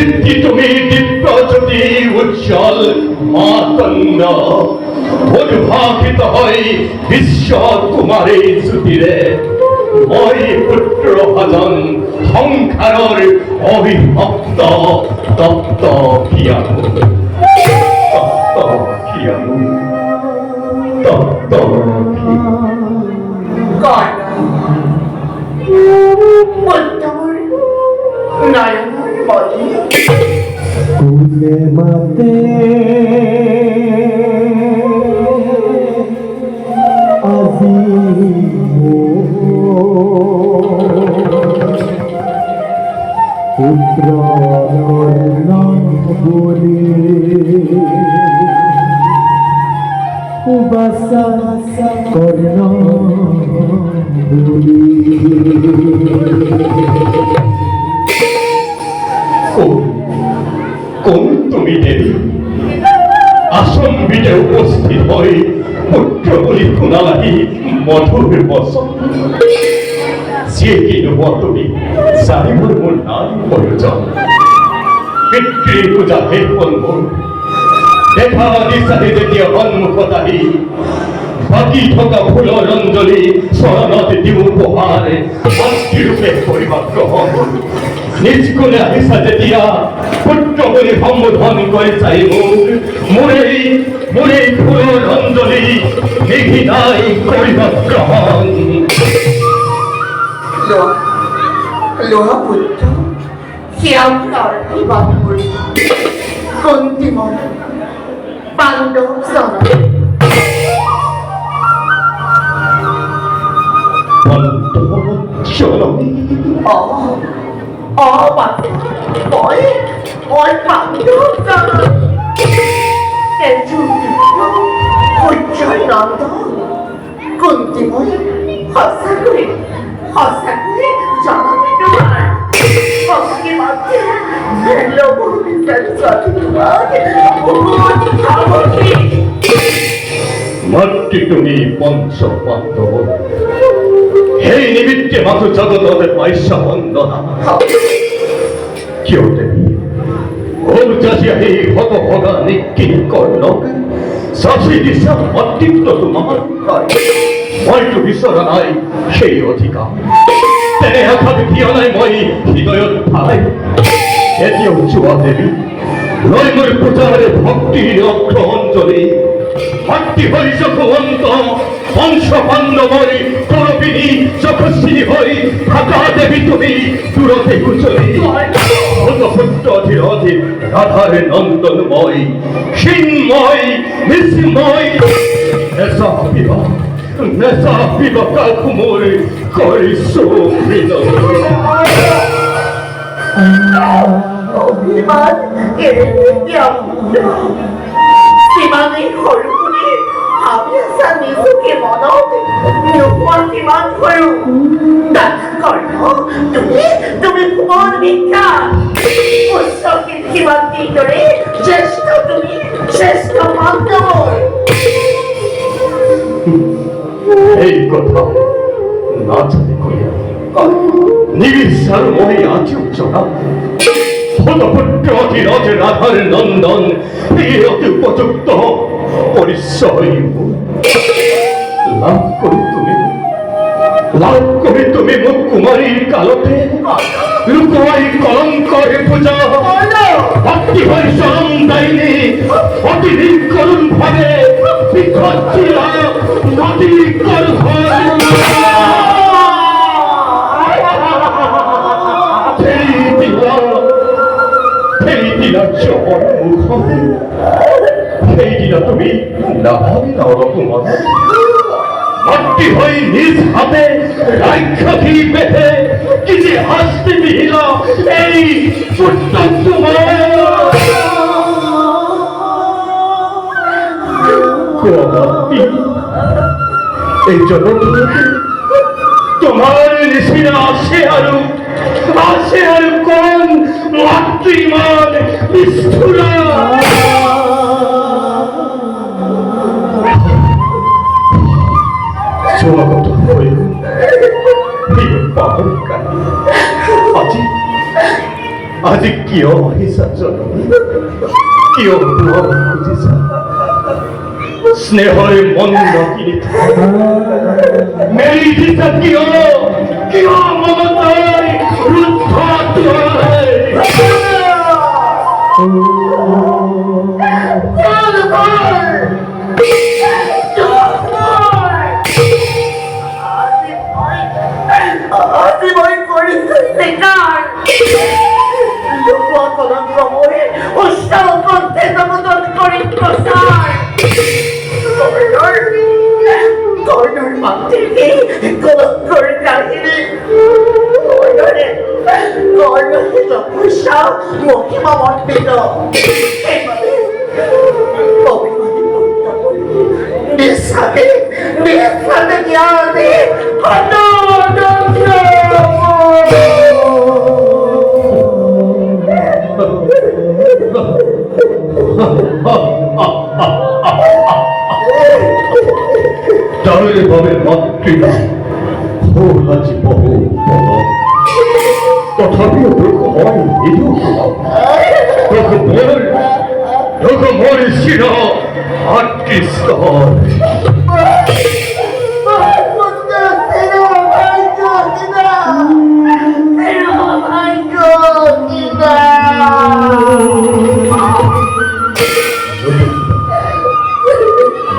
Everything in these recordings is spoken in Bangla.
দীপ্তি তুমি দিব্যজ্যোতি উজ্জ্বল মাতঙ্গ উদ্ভাসিত হয় বিশ্ব তোমারে শ্রুতিরে মই পুত্র ভজন সংসাৰৰ অবিভক্ত তত্ত্ব কিয়ানো তত্ত্ব কিয়ানো তত্ত্ব কুলে মাতে আজি পুত্র নাম বলি বাসা কর্ণ বলি কোন তুমি দেবী আসন বিটে উপস্থিত হয়ে পুত্র বলি শুনালাহি মধুর বচন যে কিনব তুমি জানিবৰ মোৰ নাই প্ৰয়োজন পিতৃ পূজা শেষ হ'ল মোৰ দেখা দিছাহি যেতিয়া সন্মুখত আহি বাকী থকা ফুলৰ অঞ্জলি চৰণত দিওঁ উপহাৰ মাতৃৰূপে কৰিবা গ্ৰহণ নিজ গুণে আহিছা যেতিয়া পুত্ৰ বুলি সম্বোধন কৰি চাই মোৰেই ফুলৰ অঞ্জলি নিঘিনাই কৰিবা গ্ৰহণ লোহা পুত্র শ্যামলার বাবুর কন্তিমন পাণ্ডব সনা কন্তিময় হসা করে জানাবে তোমার আমাকে মাঝে মাতৃ তুমি পঞ্চ পাণ্ডব সেই নিমিত্তে মাথো জগতত পাইছা বন্দনা কিয় দেবী ওর যাচি আহি হত ভগা নিকিন কৰ্ণক চাচি দিছা মাতৃত্ব তোমাৰ মইতো বিচৰা নাই সেই অধিকাৰ তেনে আঘাত দিয়া নাই মই হৃদয়ত ঠাই এতিয়াও যোৱা দেৱী লৈ মোৰ পূজাৰে ভক্তিৰ অক্ষ অঞ্জলি ভক্তি হৈ চকু অন্ত পঞ্চ পাণ্ডৱৰ কৰপিনী চকশ্ৰী হৈ থাকা দেৱী তুমি দূৰতে কুচলি পুত্ৰ অধীৰ অধীৰ ৰাধাৰ নন্দনময় চিন্ময় নিচিময় নেচা বিবাহ মোৰ কৰিছো অভিমান সিমানে সৰু বুলি ভাবি আছা নিজকে মনত নোপোৱা কিমান সৰু কৰ্ণ তুমি কোন বিখ্যাত উচ্চ কীৰ্তিমান্তিৰ দৰে শ্ৰেষ্ঠ তুমি শ্ৰেষ্ঠ পাণ্ডৱ এই কথা না জানি করিয়া নিবিচার মই আজও জনা হতপুত্র অধীরজ রাধার নন্দন এই অতি উপযুক্ত পরিচয় লাভ করি তুমি মুখ কুমারীর কালতে লুকোয়াই কলঙ্কর পূজা ভক্তি হয় চরম দায়নি অতিদিন করুণ ভাবে বিক্ষিলা নদী গর্ভ সেইদিনা তুমি নাভাবি নরকুমার ভক্তি হই নিজ হাতে রাক্ষসী বেঁধে কি যে হাসতে দিল এই পুত্র তোমার এই জগৎ তোমার নিশিরা আসে আর কোন মাতৃমান নিষ্ঠুরা জগত হয়ে 아직 끼어 있었잖아. 끼어 부어지자. 스네허의 먼 너기니까. 메리디사 끼어 먹었다이 루타투아이. Ate mo'y kulit sa sigar! Lupa ko ng kamoy! O siya ang kontento mo doon kulit ko, sir! Corner magtiti! Corner kahili! Corner ito po siya! Muki mamot dito! Nisabi niya ate! Ano? 나의 밤에 맡기다 호라지 보고 তথাপিও দুঃখ হয় দুঃখ মরে ছিল আটটি স্তর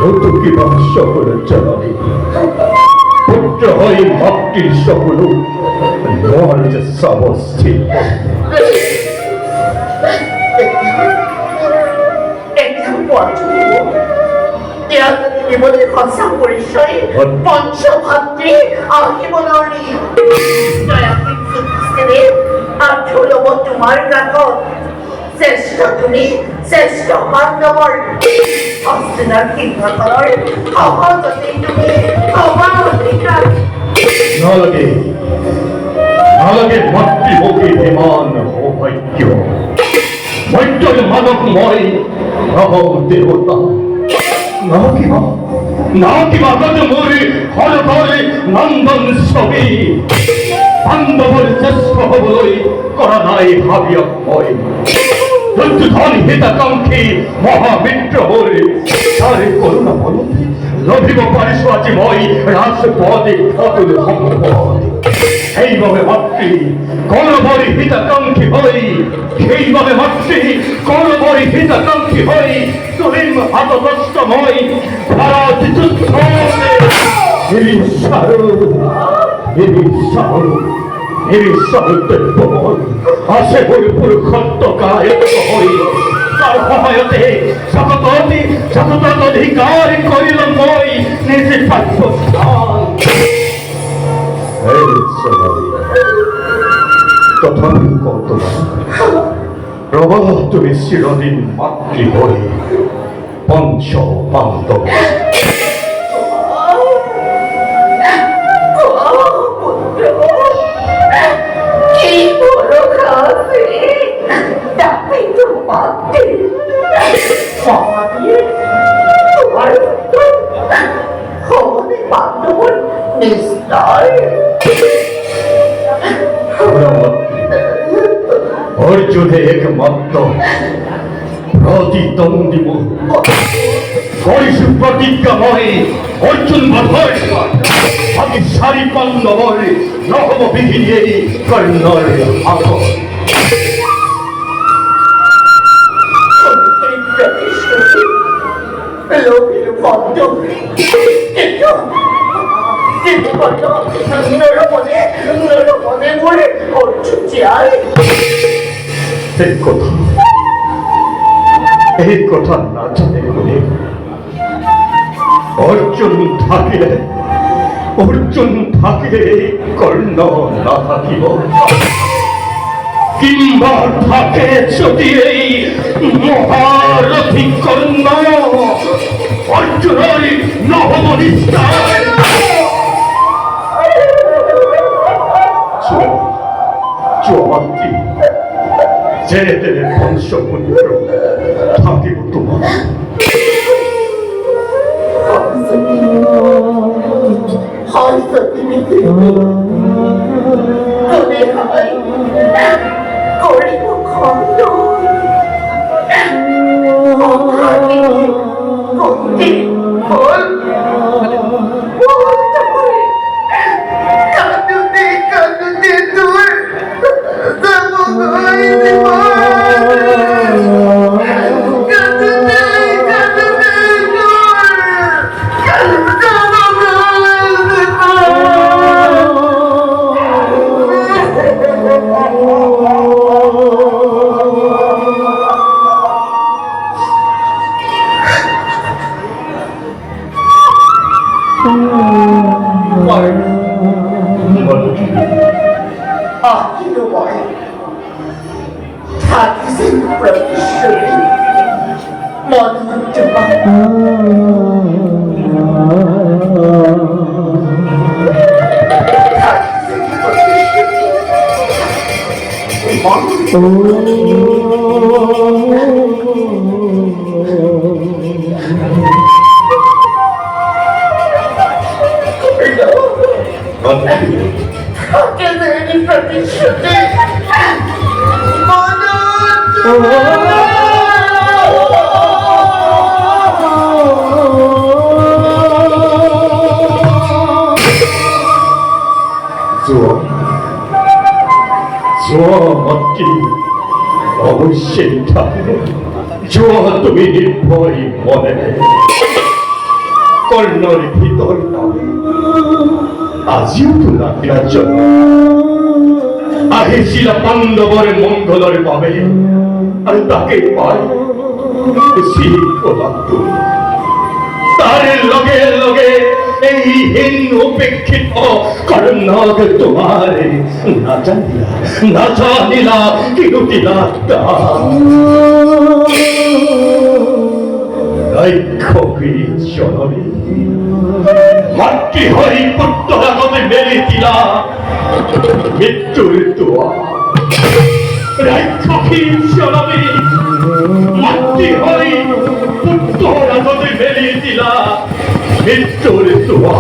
নতুকিবা সকলের জানানি পুত্র হয়ে মাটির সকল নয় সাবস্থিত 이번에 건상물쇼의 번처ভা들이 아히모노리 저야기 습스들이 아초로모 두말가고 세시더들이 세시더 만나볼 어스나 힘나걸 어허저들이 어마어리가 나에게 맡기 목이 대만 호화있겨 멀쩡히 마덕 머리 나하고 때웠다 나기마 가져 머리 허려거리 난던 서비 반도벌 제스퍼버의 거라나의 합의역 머리 던투던 해다 깡키 মহামিত্র মরি তারে করুণা বলো লভিব পারিসবাজি মই রাস পদে অতুল সম্পদ এইভাবে মাতৃ করবরি হিতাকাঙ্ক্ষী হই সেইভাবে মাতৃ করবরি হিতাকাঙ্ক্ষী হই তুহিম হাতদস্তময় ভারত যুদ্ধ নিরিসারুদের প্রবল আসে হরিপুর খত্ত কায়ক হই তার সহায়তে শতত অধিকার করিল মই নিজে পাঠ্যস্থান তথাপি কত প্রভা তুমি চিরদিন মাতৃ হই পঞ্চ বান্ধব অর্জুনে একমাত্র প্রতিদ্বন্দ্বী প্রতিজ্ঞাময় অর্জুন বধর আমি সারি পাণ্ডবর নহব বিঘিয়ে কর্ণর আগর এই কথা না জানে বলে অর্জুন থাকিলে কর্ণ না থাকিব কিংবা থাকে যদি এই মহারথী কর্ণ অর্জুনের নহব নিস্তার চুয়ামাত্রী জেনে তেনে বংশপুত্র থাকিব তোমার করিব থাকিছে প্রতিশ্রুতি মনোজমা থাকিছে প্রতিশ্রুতি থাকে দেয়নি প্রতিশ্রুতি মতটি অবশ্যই থাকবে জোয়া তুমি নির্ভয় মনে কর্ণর ভিতর নামে আজিও তো লাগিলার জন্য আহিছিল পাণ্ডবর মঙ্গলর পাবে আর তাকে পাই তার লগে লগে এই হীন উপেক্ষিত কর্ণক তোমার না জানিলা কি রুটিলা জননী মাতৃ হরি পুত্র আগতে মেলে দিলা মৃত্যুর দোয়া জননী মাতৃ হরি পুত্র আগতে মেলে দিলা মৃত্যুর দোয়া